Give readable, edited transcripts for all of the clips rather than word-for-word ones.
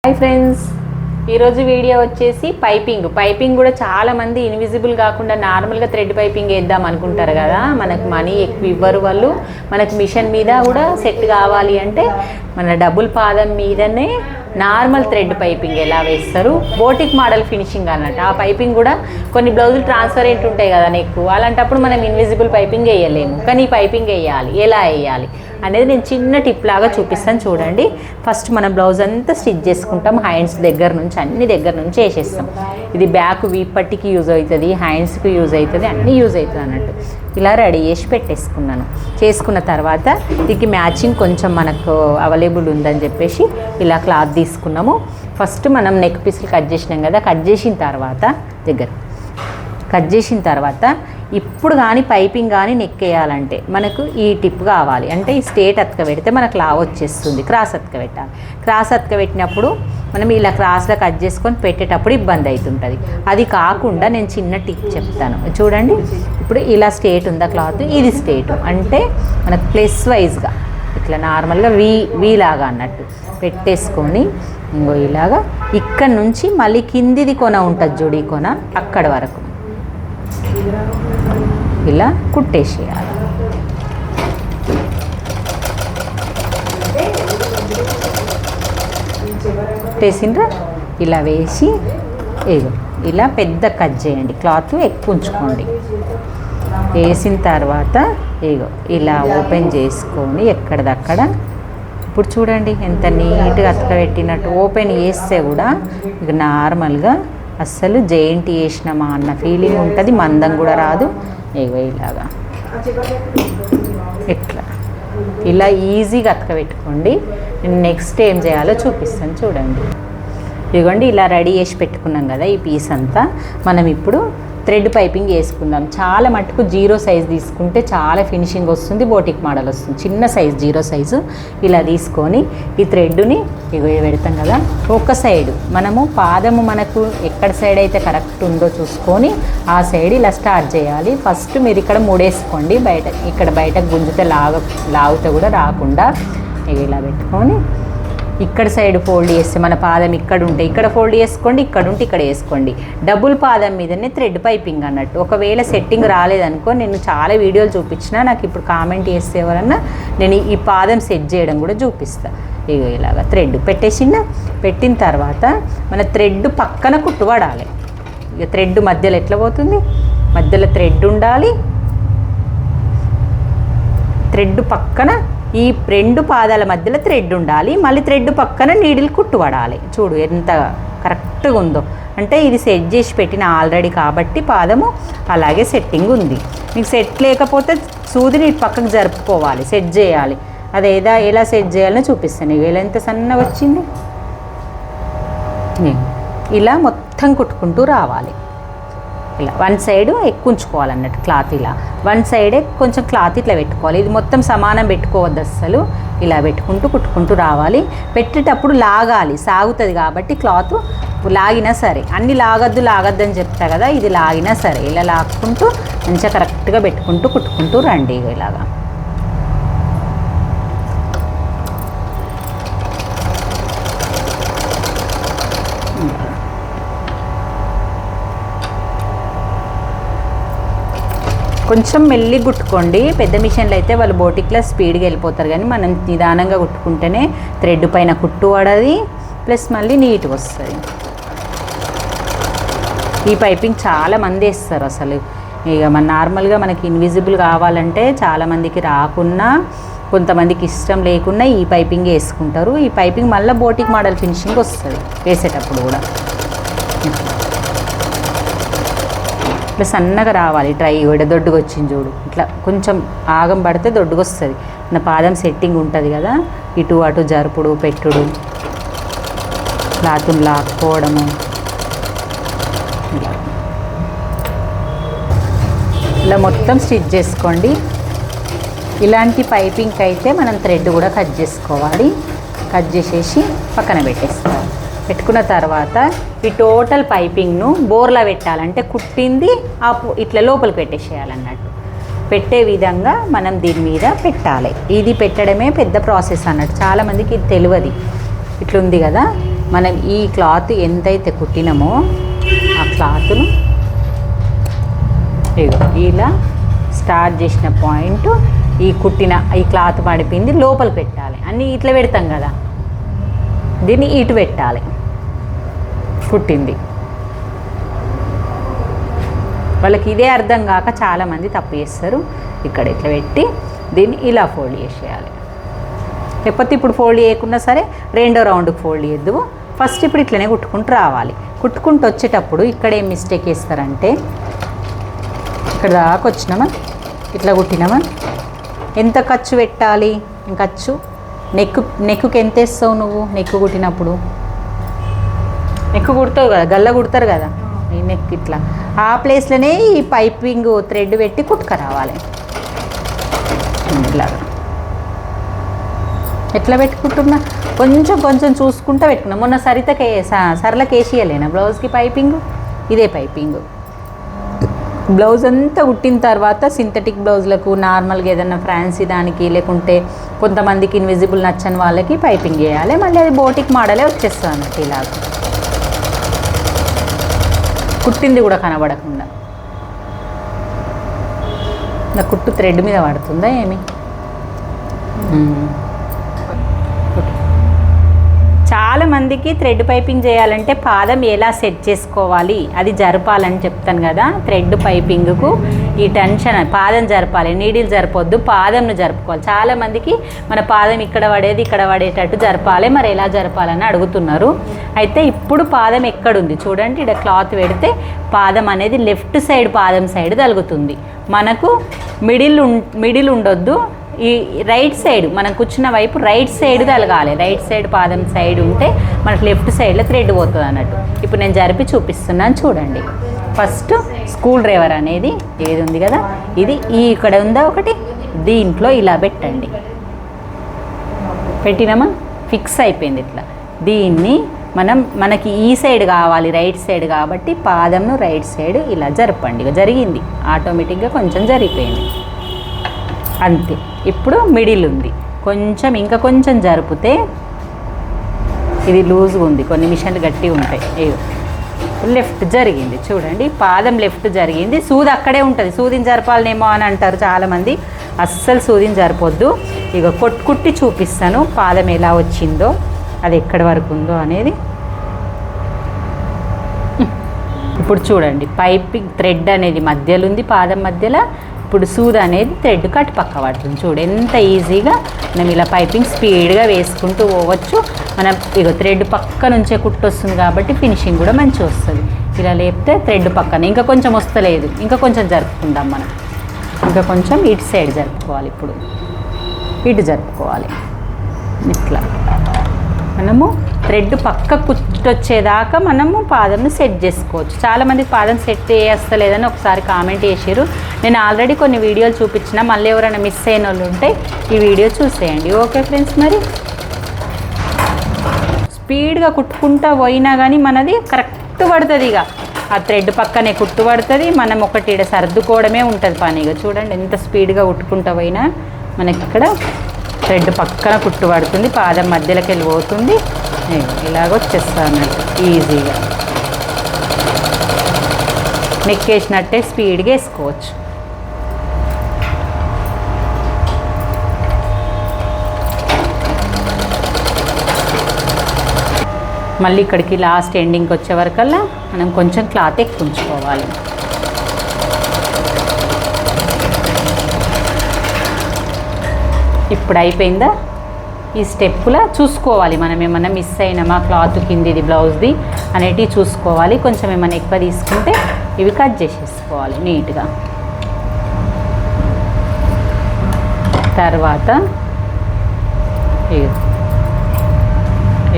Hi friends, ఈరోజు video వచ్చేసి piping కూడా చాలామంది ఇన్విజిబుల్ కాకుండా నార్మల్గా థ్రెడ్ పైపింగ్ వేద్దాం అనుకుంటారు కదా. మనకు మనీ ఎక్కువ ఇవ్వరు వాళ్ళు. మనకు మిషన్ మీద కూడా సెట్ కావాలి అంటే మన డబుల్ పాదం మీదనే నార్మల్ థ్రెడ్ పైపింగ్ ఎలా వేస్తారు, బోటిక్ మోడల్ ఫినిషింగ్ అన్నట్టు. ఆ పైపింగ్ కూడా కొన్ని బ్లౌజులు ట్రాన్స్పరెంట్ ఉంటాయి కదా నెక్, అలాంటప్పుడు మనం ఇన్విజిబుల్ పైపింగ్ వేయలేము. కానీ ఈ పైపింగ్ వేయాలి, ఎలా వేయాలి అనేది నేను చిన్న టిప్ లాగా చూపిస్తాను చూడండి. ఫస్ట్ మనం బ్లౌజ్ అంతా స్టిచ్ చేసుకుంటాం. హ్యాండ్స్ దగ్గర నుంచి అన్ని దగ్గర నుంచి వేసేస్తాం. ఇది బ్యాక్ వీప్ పట్టికి యూజ్ అవుతుంది, హ్యాండ్స్కి యూజ్ అవుతుంది, అన్నీ యూజ్ అవుతుంది అన్నట్టు. ఇలా రెడీ చేసి పెట్టేసుకున్నాను. చేసుకున్న తర్వాత దీనికి మ్యాచింగ్ కొంచెం మనకు అవైలబుల్ ఉందని చెప్పేసి ఇలా క్లాత్ తీసుకున్నాము. ఫస్ట్ మనం నెక్ పీసులు కట్ చేసినాం కదా, కట్ చేసిన తర్వాత ఇప్పుడు కానీ పైపింగ్ కానీ నెక్ వేయాలంటే మనకు ఈ టిప్ కావాలి. అంటే ఈ స్ట్రేట్ అతక పెడితే మనకు లా వచ్చేస్తుంది. క్రాస్ అతక పెట్టాలి. క్రాస్ అతక పెట్టినప్పుడు మనం ఇలా క్రాస్లో కట్ చేసుకొని పెట్టేటప్పుడు ఇబ్బంది అవుతుంటుంది. అది కాకుండా నేను చిన్న టిప్ చెప్తాను చూడండి. ఇప్పుడు ఇలా స్ట్రేట్ ఉందా క్లాత్, ఇది స్ట్రేట్ అంటే మనకు ప్లస్ వైజ్గా ఇట్లా నార్మల్గా వీ లాగా అన్నట్టు పెట్టేసుకొని ఇంకో ఇలాగా ఇక్కడ నుంచి మళ్ళీ కిందిది కొన ఉంటుంది చూడు, ఈ కొన అక్కడ వరకు ఇలా కుట్టేసేయాలి. కుట్టేసిండ్రా ఇలా వేసి ఏదో ఇలా పెద్ద కట్ చేయండి. క్లాత్ ఎక్కువ ఉంచుకోండి. వేసిన తర్వాత ఏగో ఇలా ఓపెన్ చేసుకొని ఎక్కడిదక్కడ ఇప్పుడు చూడండి ఎంత నీట్గా అతక పెట్టినట్టు. ఓపెన్ చేస్తే కూడా ఇక నార్మల్గా అస్సలు జెయింట్ వేసినామా అన్న ఫీలింగ్ ఉంటుంది. మందం కూడా రాదు. ఏగో ఇలాగా ఇట్లా ఇలా ఈజీగా అతక పెట్టుకోండి. నేను నెక్స్ట్ ఏం చేయాలో చూపిస్తాను చూడండి. ఇదిగోండి ఇలా రెడీ చేసి పెట్టుకున్నాం కదా ఈ పీస్ అంతా. మనం ఇప్పుడు థ్రెడ్ పైపింగ్ వేసుకుందాం. చాలా మటుకు 0 సైజ్ తీసుకుంటే చాలా ఫినిషింగ్ వస్తుంది, బోటిక్ మోడల్ వస్తుంది. చిన్న సైజు 0 సైజు ఇలా తీసుకొని ఈ థ్రెడ్ని ఇగో పెడతాం కదా. ఒక సైడు మనము పాదము మనకు ఎక్కడ సైడ్ అయితే కరెక్ట్ ఉందో చూసుకొని ఆ సైడ్ ఇలా స్టార్ట్ చేయాలి. ఫస్ట్ మీరు ఇక్కడ ముడేసుకోండి. ఇక్కడ బయటకు గుంజితే లాగుతే కూడా రాకుండా ఇలా పెట్టుకొని ఇక్కడ సైడ్ ఫోల్డ్ చేస్తే మన పాదం ఇక్కడ ఉంటే ఇక్కడ ఫోల్డ్ చేసుకోండి, ఇక్కడ ఉంటే ఇక్కడ వేసుకోండి. డబుల్ పాదం మీదనే థ్రెడ్ పైపింగ్ అన్నట్టు. ఒకవేళ సెట్టింగ్ రాలేదనుకో, నేను చాలా వీడియోలు చూపించిన, నాకు ఇప్పుడు కామెంట్ చేస్తే ఎవరన్నా నేను ఈ పాదం సెట్ చేయడం కూడా చూపిస్తాను. ఇగో ఇలాగా థ్రెడ్ పెట్టిన తర్వాత మన థ్రెడ్ పక్కన కుట్టుబడాలి. ఇక థ్రెడ్ మధ్యలో ఎట్లా పోతుంది, మధ్యలో థ్రెడ్ ఉండాలి. థ్రెడ్ పక్కన ఈ 2 పాదాల మధ్యలో థ్రెడ్ ఉండాలి. మళ్ళీ థ్రెడ్ పక్కన నీడిల్ కుట్టుబడాలి. చూడు ఎంత కరెక్ట్గా ఉందో. అంటే ఇది సెట్ చేసి పెట్టిన ఆల్రెడీ కాబట్టి పాదము అలాగే సెట్టింగ్ ఉంది. మీకు సెట్ లేకపోతే సూదిని పక్కకు జరుపుకోవాలి, సెట్ చేయాలి. అదేదా ఎలా సెట్ చేయాలని చూపిస్తాను. ఇలా ఎంత సన్నగా వచ్చింది. ఇలా మొత్తం కుట్టుకుంటూ రావాలి. ఇలా వన్ సైడ్ ఎక్కువ ఉంచుకోవాలన్నట్టు క్లాత్. ఇలా వన్ సైడే కొంచెం క్లాత్ ఇట్లా పెట్టుకోవాలి. ఇది మొత్తం సమానం పెట్టుకోవద్దు అస్సలు. ఇలా కుట్టుకుంటూ రావాలి. పెట్టేటప్పుడు లాగాలి, సాగుతుంది కాబట్టి క్లాత్ లాగినా సరే. అన్నీ లాగద్దు అని చెప్తా కదా, ఇది లాగినా సరే ఇలా లాక్కుంటూ మంచిగా కరెక్ట్గా కుట్టుకుంటూ రండి. ఇలాగా కొంచెం మెల్లి కుట్టుకోండి. పెద్ద మిషన్లు అయితే వాళ్ళు బోటిక్లో స్పీడ్గా వెళ్ళిపోతారు, కానీ మనం నిదానంగా కుట్టుకుంటేనే థ్రెడ్ పైన కుట్టు పడది, ప్లస్ మళ్ళీ నీట్గా వస్తుంది. ఈ పైపింగ్ చాలా మంది వేస్తారు అసలు. ఇక మన నార్మల్గా మనకి ఇన్విజిబుల్ కావాలంటే చాలామందికి రాకున్నా, కొంతమందికి ఇష్టం లేకున్నా ఈ పైపింగ్ వేసుకుంటారు. ఈ పైపింగ్ మళ్ళీ బోటిక్ మోడల్ ఫినిషింగ్ వస్తుంది వేసేటప్పుడు కూడా. ఇట్లా సన్నగా రావాలి. ట్రై దొడ్డుగా వచ్చింది చూడు. ఇట్లా కొంచెం ఆగం పడితే దొడ్డుగా వస్తుంది. నా పాదం సెట్టింగ్ ఉంటుంది కదా, ఇటు అటు జరుపుడు పెట్టుడు, క్లాత్ని లాక్కోవడము. ఇలా మొత్తం స్టిచ్ చేసుకోండి. ఇలాంటి పైపింగ్ అయితే మనం థ్రెడ్ కూడా కట్ చేసుకోవాలి. కట్ చేసేసి పక్కన పెట్టేసుకోవాలి. పెట్టుకున్న తర్వాత ఈ టోటల్ పైపింగ్ను బోర్లా పెట్టాలంటే కుట్టింది ఇట్లా లోపలికి పెట్టేసేయాలన్నట్టు. పెట్టే విధంగా మనం దీని మీద పెట్టాలి. ఇది పెట్టడమే పెద్ద ప్రాసెస్ అన్నట్టు. చాలామందికి ఇది తెలియదు. ఇట్లుంది కదా, మనం ఈ క్లాత్ ఎంతైతే కుట్టినామో ఆ క్లాత్ను ఇలా స్టార్ట్ చేసిన పాయింట్ ఈ కుట్టిన ఈ క్లాత్ పడిపోయింది లోపల పెట్టాలి. అన్నీ ఇట్లా పెడతాం కదా, దీన్ని ఇటు పెట్టాలి. కుట్టింది వాళ్ళకి ఇదే అర్థం కాక చాలామంది తప్పు చేస్తారు. ఇక్కడ ఇట్లా పెట్టి దీన్ని ఇలా ఫోల్డ్ చేసేయాలి. లేకపోతే ఇప్పుడు ఫోల్డ్ చేయకుండా సరే రెండో రౌండ్కి ఫోల్డ్ చేద్దు. ఫస్ట్ ఇప్పుడు ఇట్లనే కుట్టుకుంటూ రావాలి. కుట్టుకుంటూ వచ్చేటప్పుడు ఇక్కడ ఏం మిస్టేక్ చేస్తారంటే, ఇక్కడ దాకా వచ్చినామా, ఇట్లా కుట్టినామా, ఎంత ఖర్చు పెట్టాలి? ఖర్చు నెక్కుకి ఎంత వేస్తావు నువ్వు? నెక్కు కుట్టినప్పుడు నెక్కు కుడతావు కదా, గల్ల కుడతారు కదా, ఈ నెక్ ఇట్లా ఆ ప్లేస్లోనే ఈ పైపింగ్ థ్రెడ్ పెట్టి కుట్టుకురావాలి. ఇట్లాగా ఎట్లా పెట్టుకుంటున్నా కొంచెం కొంచెం చూసుకుంటూ పెట్టుకున్నా. మొన్న సరళకి వేసియలేనా బ్లౌజ్కి పైపింగ్? ఇదే పైపింగ్. బ్లౌజ్ అంతా కుట్టిన తర్వాత సింథటిక్ బ్లౌజ్లకు నార్మల్గా ఏదైనా ఫ్యాన్సీ దానికి, లేకుంటే కొంతమందికి ఇన్విజిబుల్ నచ్చని వాళ్ళకి పైపింగ్ చేయాలి. మళ్ళీ అది బోటిక్ మోడలే వచ్చేస్తుంది అన్నట్టు. ఇలాగ కుట్టింది కూడా కనబడకుండా. నా కుట్టు థ్రెడ్ మీద పడుతుందా ఏమి? చాలామందికి థ్రెడ్ పైపింగ్ చేయాలంటే పాదం ఎలా సెట్ చేసుకోవాలి అది జరపాలని చెప్తాను కదా. థ్రెడ్ పైపింగ్కు ఈ టెన్షన్, పాదం జరపాలి, నీడిల్ జరపొద్దు, పాదంను జరుపుకోవాలి. చాలామందికి మన పాదం ఇక్కడ పడేది ఇక్కడ పడేటట్టు జరపాలి, మరి ఎలా జరపాలని అడుగుతున్నారు. అయితే ఇప్పుడు పాదం ఎక్కడుంది చూడండి. ఇక్కడ క్లాత్ పెడితే పాదం అనేది లెఫ్ట్ సైడ్, పాదం సైడ్ తగులుతుంది. మనకు మిడిల్ ఉండొద్దు. ఈ రైట్ సైడ్ మనం కూర్చున్న వైపు రైట్ సైడ్ తలగాలి. రైట్ సైడ్ పాదం సైడ్ ఉంటే మనకు లెఫ్ట్ సైడ్లో థ్రెడ్ పోతుంది అన్నట్టు. ఇప్పుడు నేను జరిపి చూపిస్తున్నాను చూడండి. ఫస్ట్ స్క్రూ డ్రైవర్ అనేది ఏది ఉంది కదా, ఇది ఇక్కడ ఉందా ఒకటి, దీంట్లో ఇలా పెట్టండి. పెట్టినామా, ఫిక్స్ అయిపోయింది ఇట్లా. దీన్ని మనకి ఈ సైడ్ కావాలి, రైట్ సైడ్ కాబట్టి పాదంను రైట్ సైడ్ ఇలా జరపండి. జరిగింది ఆటోమేటిక్గా, కొంచెం జరిగిపోయింది అంతే. ఇప్పుడు మిడిల్ ఉంది, ఇంకా కొంచెం జరిపితే ఇది లూజ్గా ఉంది, కొన్ని మిషన్లు గట్టిగా ఉంటాయి. లెఫ్ట్ జరిగింది చూడండి, పాదం లెఫ్ట్ జరిగింది. సూది అక్కడే ఉంటుంది. సూదిని జరపాలనేమో అని అంటారు చాలామంది. అస్సలు సూదిని జరపొద్దు. కుట్టి చూపిస్తాను పాదం ఎలా వచ్చిందో, అది ఎక్కడి వరకు ఉందో అనేది. ఇప్పుడు చూడండి, పైపింగ్ థ్రెడ్ అనేది మధ్యలో ఉంది, పాదం మధ్యలో. ఇప్పుడు సూది అనేది థ్రెడ్ కట్ పక్క పడుతుంది. చూడు ఎంత ఈజీగా మనం ఇలా పైపింగ్ స్పీడ్గా వేసుకుంటూ పోవచ్చు. మనం థ్రెడ్ పక్క నుంచే కుట్టు వస్తుంది కాబట్టి ఫినిషింగ్ కూడా మంచిగా వస్తుంది. ఇలా లేపితే థ్రెడ్ పక్కన ఇంకా కొంచెం వస్తలేదు, ఇంకా కొంచెం జరుపుకుందాం మనం. ఇంకా కొంచెం ఇటు సైడ్ జరుపుకోవాలి. ఇప్పుడు ఇటు జరుపుకోవాలి. ఇట్లా మనము థ్రెడ్ పక్క కుట్టొచ్చేదాకా మనము పాదంను సెట్ చేసుకోవచ్చు. చాలామందికి పాదం సెట్ చేస్తలేదని ఒకసారి కామెంట్ చేసారు. నేను ఆల్రెడీ కొన్ని వీడియోలు చూపించిన, మళ్ళీ ఎవరైనా మిస్ అయిన వాళ్ళు ఉంటే ఈ వీడియో చూసేయండి. ఓకే ఫ్రెండ్స్, మరి స్పీడ్గా కుట్టుకుంటూ పోయినా కానీ మనది కరెక్ట్ పడుతుంది. ఇక ఆ థ్రెడ్ పక్కనే కుట్టు పడుతుంది. మనం ఒకటి సర్దుకోవడమే ఉంటుంది పని. చూడండి ఎంత స్పీడ్గా కుట్టుకుంటూ పోయినా మనకి ఇక్కడ థ్రెడ్ పక్కన కుట్టు పడుతుంది, పాదం మధ్యలోకి వెళ్ళిపోతుంది. ఇలాగ వచ్చేస్తా అన్నట్టు ఈజీగా నెక్కేసినట్టే స్పీడ్గా వేసుకోవచ్చు. మళ్ళీ ఇక్కడికి లాస్ట్ ఎండింగ్కి వచ్చే వరకల్లా మనం కొంచెం క్లాత్ ఎక్కువ ఉంచుకోవాలి. ఇప్పుడు అయిపోయిందా? ఈ స్టెప్పులా చూసుకోవాలి మనం ఏమన్నా మిస్ అయినామా, క్లాత్ కిందిది బ్లౌజ్ది అనేటివి చూసుకోవాలి. కొంచెం ఏమైనా ఎక్కువ తీసుకుంటే ఇవి కట్ చేసేసుకోవాలి నీట్గా. తర్వాత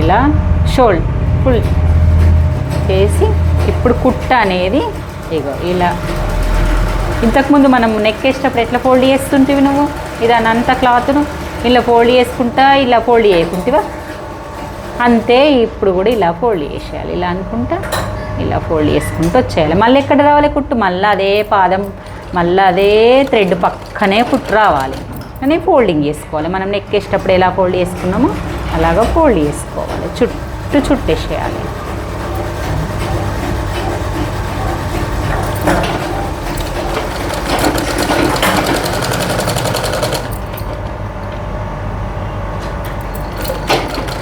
ఇలా షోల్డర్ ఫుల్ చేసి ఇప్పుడు కుట్ట అనేది ఇలా ఇంతకుముందు మనం నెక్ వేసేటప్పుడు ఎట్లా ఫోల్డ్ చేస్తుంటివి నువ్వు, ఇదానంతా క్లాత్ను ఇలా ఫోల్డ్ చేసుకుంటా ఇలా ఫోల్డ్ చేయకుంటివా, అంతే ఇప్పుడు కూడా ఇలా ఫోల్డ్ చేసేయాలి. ఇలా అనుకుంటా ఇలా ఫోల్డ్ చేసుకుంటూ వచ్చేయాలి. మళ్ళీ ఎక్కడ రావాలి కుట్టు, మళ్ళీ అదే పాదం, మళ్ళీ అదే థ్రెడ్ పక్కనే కుట్టు రావాలి అని ఫోల్డింగ్ చేసుకోవాలి. మనం నెక్ వేసేటప్పుడు ఎలా ఫోల్డ్ చేసుకున్నామో అలాగా ఫోల్డ్ చేసుకోవాలి. చుట్టూ చుట్టేసేయాలి.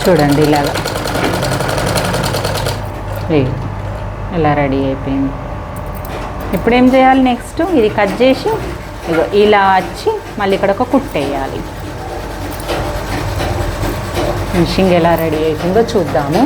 చూడండి ఇలాగా ఇలా రెడీ అయిపోయింది. ఇప్పుడు ఏం చేయాలి, నెక్స్ట్ ఇది కట్ చేసి ఇగో ఇలా వచ్చి మళ్ళీ ఇక్కడ ఒక కుట్టేయాలి. ఫినిషింగ్ ఎలా రెడీ అవుతుందో చూద్దాము.